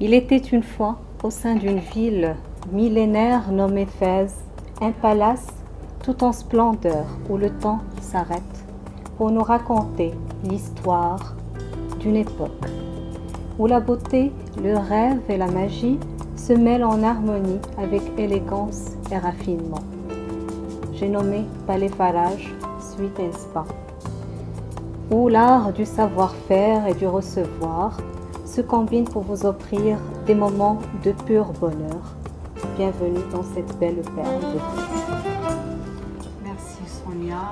Il était une fois, au sein d'une ville millénaire nommée Fès, un palace tout en splendeur où le temps s'arrête pour nous raconter l'histoire d'une époque où la beauté, le rêve et la magie se mêlent en harmonie avec élégance et raffinement. J'ai nommé Palais Faraj, Suite et Spa, où l'art du savoir-faire et du recevoir se combine pour vous offrir des moments de pur bonheur. Bienvenue dans cette belle perle de vie. Merci Sonia.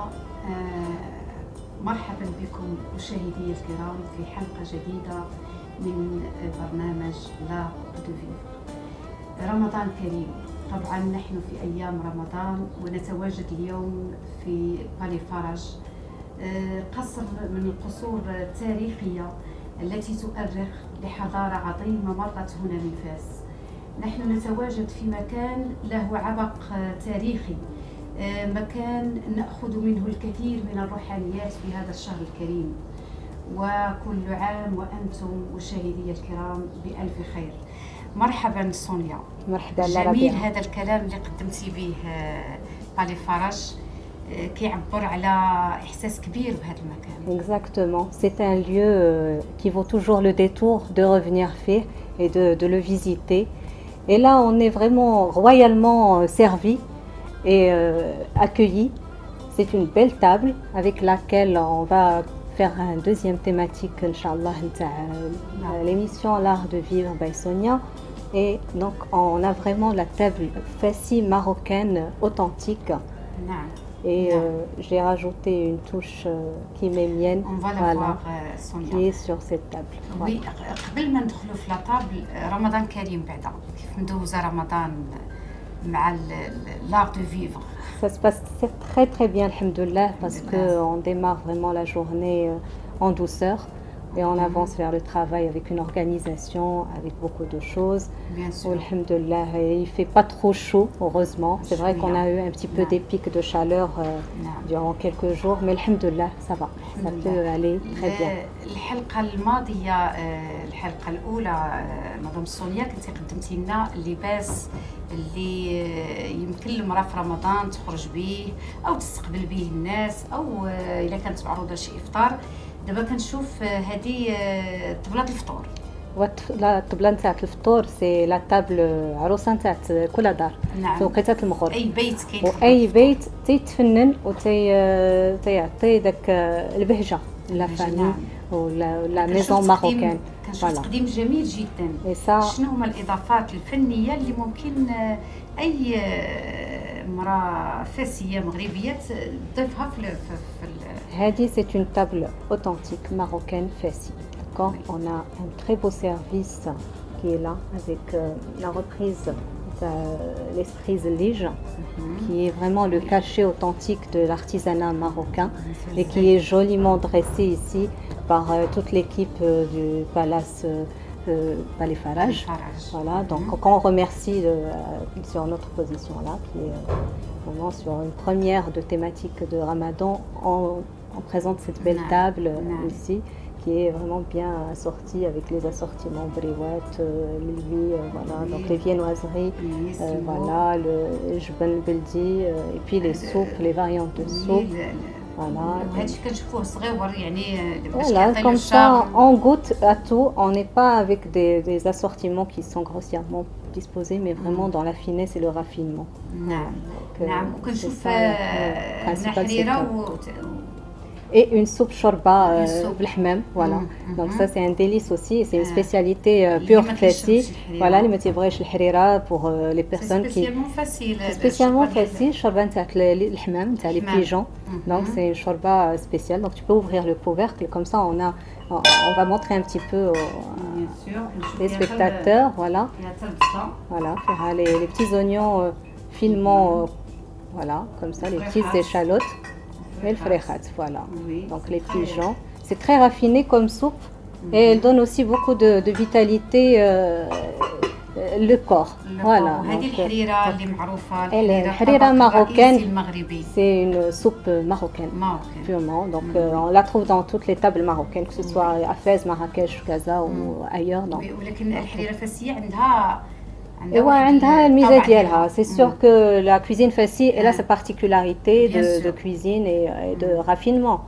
مرحبا بكم مشاهدي الكرام في حلقة جديدة من برنامج لا دو فيفر. رمضان كريم، طبعا نحن في أيام رمضان ونتواجد اليوم في بالي فرج، قصر من القصور التاريخية التي تؤرخ لحضارة عظيمة مرت هنا من فاس. نحن نتواجد في مكان له عبق تاريخي، مكان نأخذ منه الكثير من الروحانيات في هذا الشهر الكريم، وكل عام وأنتم مشاهدي الكرام بألف خير. مرحبا سونيا. مرحبا. جميل هذا الكلام اللي قدمتي به بالي فرج، كيعبر على إحساس كبير بهذا المكان. Exactement, c'est un lieu qui vaut toujours le détour de revenir faire et de le visiter. Et là, on est vraiment royalement servi et accueilli. C'est une belle table avec laquelle on va faire un deuxième thématique, Inch'Allah, l'émission L'Art de Vivre by Sonia. Et donc, on a vraiment la table fassi marocaine authentique. Et j'ai rajouté une touche qui m'est mienne, voilà, qui est sur cette table. Oui, قبل ما ندخلوا في لاطابل، رمضان كريم بعدا كيف ندوزو رمضان مع l'art de vivre. Ça se passe très très bien, alhamdoulilah, parce qu'on démarre vraiment la journée en douceur et on avance vers le travail avec une organisation, avec beaucoup de choses. Bien sûr. Alhamdoulilah, il fait pas trop chaud, heureusement. C'est vrai qu'on a eu un petit peu des pics de chaleur durant quelques jours, mais alhamdoulilah, ça va. Ça peut aller très bien. الحلقة الماضية، الحلقة الأولى، مدام سونيا كنتي قدمتي لنا اللباس اللي يمكن المرأة في رمضان تخرج به أو تستقبل به الناس، أو إذا كانت معروضة شي إفطار. دابا كنشوف هذه طبلة الفطور. الطبلة نتاع الفطور سي لا تابل عروسه نتاع كل دار في وقيته المغرب. اي بيت كاين، واي بيت تيتفنن وتيعطي داك البهجه لا فامي ولا ميزون ماروكان. كنشوف تقديم جميل جدا. شنو هما الاضافات الفنيه اللي ممكن اي امراه فاسيه مغربيه تضيفها في هذه سي اون تابل اوثنتيك ماروكان فاسي. Quand on a un très beau service qui est là avec la reprise de l'esprit Lige, qui est vraiment le cachet authentique de l'artisanat marocain et qui est joliment dressé ici par toute l'équipe du Palace Palais Faraj. Voilà, donc quand on remercie sur notre position là, qui est vraiment sur une première de thématique de Ramadan, on présente cette belle table ici, qui est vraiment bien assorti avec les assortiments briouettes, lui, voilà, donc les viennoiseries, voilà, le jbel beldi, et puis les soupes, les variantes de soupe. Voilà. Voilà, comme ça, on goûte à tout. On n'est pas avec des assortiments qui sont grossièrement disposés, mais vraiment dans la finesse et le raffinement. Et une soupe shorba بالحمام, voilà. Donc ça c'est un délice aussi, c'est une spécialité pure fassi. Voilà, اللي ما تيبغيش الحريره pour les personnes qui spécialement facile shorba نتاع الحمام نتاع les pigeons. Donc c'est une shorba spéciale. Donc tu peux ouvrir le couvercle, comme ça on va montrer un petit peu aux spectateurs, voilà. Voilà, faire les petits oignons finement, voilà, comme ça, les petites échalotes. Et le fréchat, voilà. Donc les pigeons. C'est très raffiné comme soupe et elle donne aussi beaucoup de vitalité le corps. Voilà. وهذه الحريرة اللي معروفة الحريرة الطبق marocaine, الرئيسي المغربي. c'est une soupe marocaine. Marocaine. Purement. Donc on la trouve dans toutes les tables marocaines, que ce soit à Fès, Marrakech, Gaza ou ailleurs. Donc. ولكن الحريرة الفاسية عندها عندها الميزة ديالها. C'est sûr que la cuisine fassie, elle a sa particularité de cuisine et de raffinement.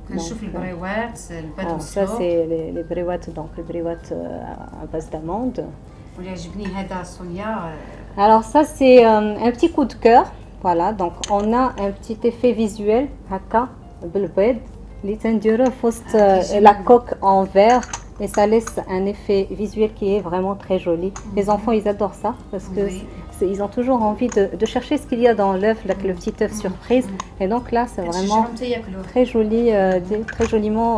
كنشوف البريوات البدو ça c'est les briouettes, donc les briouettes à base d'amande. واللي عجبني هذا سونيا. Alors ça c'est un petit coup de cœur. Voilà, donc on a un petit effet visuel هكا بالبيض اللي تنديروه في وسط la coque en verre. Et ça laisse un effet visuel qui est vraiment très joli. Les enfants, ils adorent ça parce que ils ont toujours envie de chercher ce qu'il y a dans l'œuf, le petit œuf surprise. Et donc là, c'est vraiment très joli, très joliment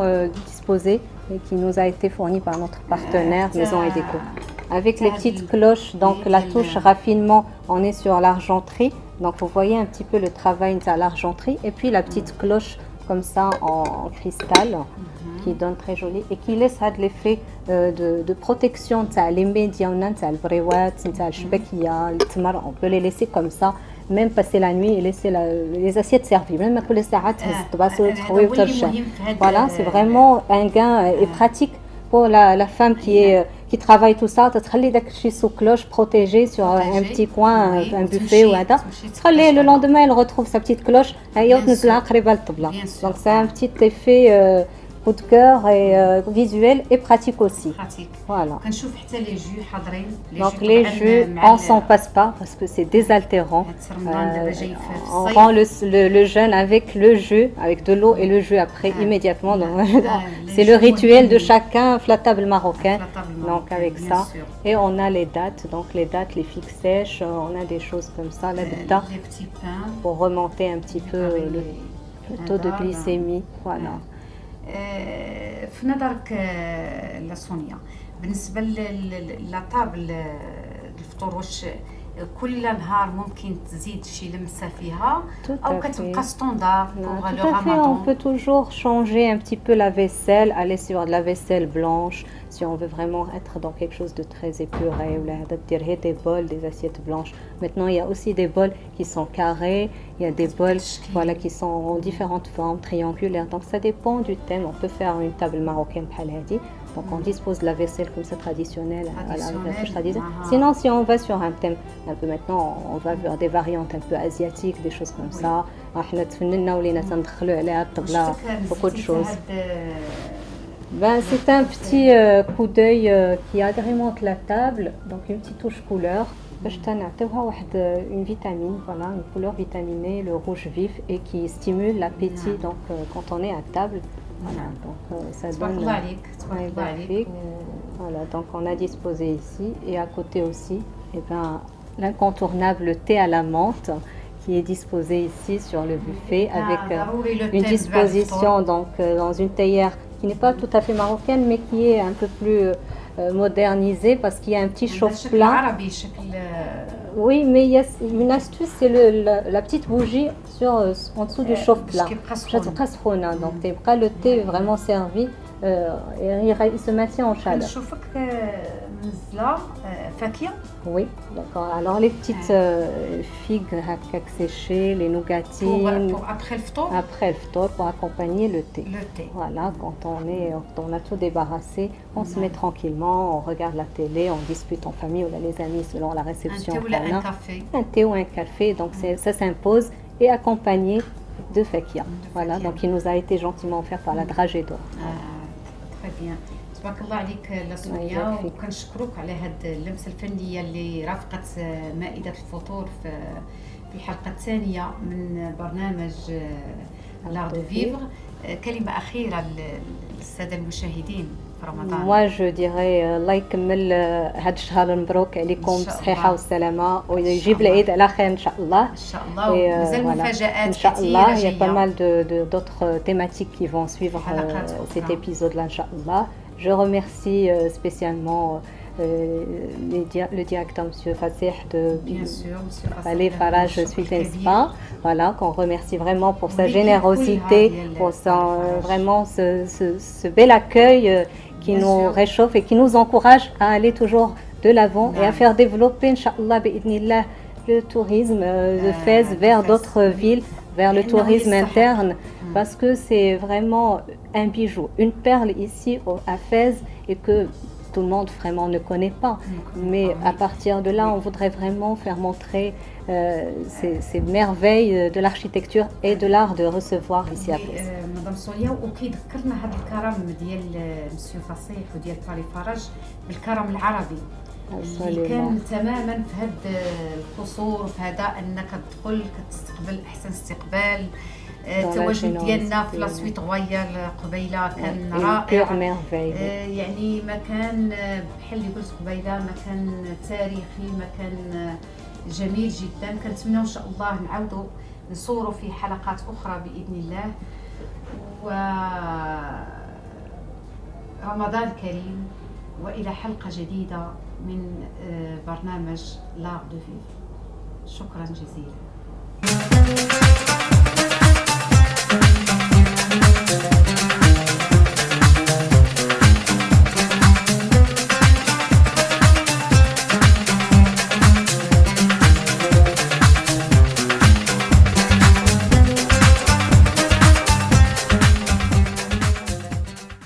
disposé et qui nous a été fourni par notre partenaire Maison et Déco. Avec les petites cloches, donc la touche raffinement, on est sur l'argenterie. Donc vous voyez un petit peu le travail de l'argenterie. Et puis la petite cloche comme ça en cristal. Qui donne très joli et qui laisse l'effet de protection les médias, on peut les laisser comme ça, même passer la nuit et laisser les assiettes servies. Même pour les voilà, c'est vraiment un gain et pratique pour la femme qui travaille tout ça. Sous cloche protégée sur un petit coin, un buffet ou le lendemain, elle retrouve sa petite cloche. Donc c'est un petit effet coup de cœur et visuel et pratique aussi. Voilà. Donc les jus, on s'en passe pas parce que c'est désaltérant. On rend le jeûne avec le jus, avec de l'eau et le jus après immédiatement. C'est le rituel de chacun, la table marocaine. Donc avec ça. Et on a les dates, donc les dates, les figues sèches, on a des choses comme ça, la bita, pour remonter un petit peu le taux de glycémie. Voilà. في نظرك لسونيا بالنسبة لطابل الفطور واش كل نهار ممكن تزيد شي لمسة فيها أو كتبقى ستوندار pour le Ramadan? On peut toujours changer un petit peu la vaisselle, aller sur de la vaisselle blanche si on veut vraiment être dans quelque chose de très épuré ou des bols, des assiettes blanches. Maintenant, il y a aussi des bols qui sont carrés, il y a des bols voilà, qui sont en différentes formes, triangulaires. Donc ça dépend du thème. On peut faire une table marocaine bhaladi. Donc on dispose de la vaisselle comme ça traditionnelle, la touche traditionnelle. Sinon, si on va sur un thème un peu maintenant, on va vers des variantes un peu asiatiques, des choses comme ça. Beaucoup de choses. Ben, c'est un petit coup d'œil qui agrémente la table, donc une petite touche couleur. Une vitamine, voilà, une couleur vitaminée, le rouge vif et qui stimule l'appétit donc quand on est à table. Voilà, donc ça donne graphique. Voilà, donc on a disposé ici et à côté aussi, et ben l'incontournable thé à la menthe qui est disposé ici sur le buffet avec une disposition donc dans une théière qui n'est pas tout à fait marocaine mais qui est un peu plus modernisée parce qu'il y a un petit chauffe-plat. Oui, mais il y a une astuce, c'est la petite bougie en dessous du chauffe-plat. Donc le thé est vraiment servi et il se maintient en chaleur. Oui, d'accord. Alors les petites figues séchées, les nougatines. Pour après le ftour. Après le ftour, pour accompagner le thé. Le thé. Voilà, quand on a tout débarrassé, on se met tranquillement, on regarde la télé, on discute en famille ou là, les amis selon la réception. Un thé ou un café. Un thé ou un café, donc ça s'impose et accompagné de fakia. Voilà, donc il nous a été gentiment offert par la Dragée d'Or. Très bien. تبارك الله عليك لسونيا وكنشكرك على هذه اللمسه الفنيه اللي رافقت مائده الفطور في الحلقه الثانيه من برنامج لار دو فيفر. كلمه اخيره للساده المشاهدين في رمضان. Moi je dirais الله يكمل هذا الشهر مبروك عليكم بالصحه والسلامه ويجيب العيد على خير ان شاء الله. ان شاء الله ومازال مفاجآت كثيره جايه. Il y a pas mal d'autres thématiques qui vont suivre cet épisode là ان شاء الله. Je remercie spécialement le directeur M. Fassih de Palais Farage Suite et Spa, voilà, qu'on remercie vraiment pour sa générosité, pour vraiment ce bel accueil qui nous réchauffe et qui nous encourage à aller toujours de l'avant et à faire développer, Inch'Allah, bi'idhnillah, le tourisme de Fès vers d'autres villes, vers le tourisme interne, parce que c'est vraiment un bijou, une perle ici à Fès et que tout le monde vraiment ne connaît pas. Mais à partir de là, on voudrait vraiment faire montrer ces merveilles de l'architecture et de l'art de recevoir ici à Fès. مدام سوليا وكيذكرنا هذا الكرم ديال مسيو فصيح وديال باري فرج بالكرم العربي اللي كان تماما في هاد القصور وفي هذا انك تدخل كتستقبل احسن استقبال. التواجد ديالنا في لاسويت غويال قبيله كان رائع، يعني مكان بحال اللي قلت قبيله مكان تاريخي، مكان جميل جدا. كنتمنى ان شاء الله نعاودوا نصوروا في حلقات اخرى باذن الله. ورمضان كريم والى حلقه جديده من برنامج لا دو فيف. شكرا جزيلا.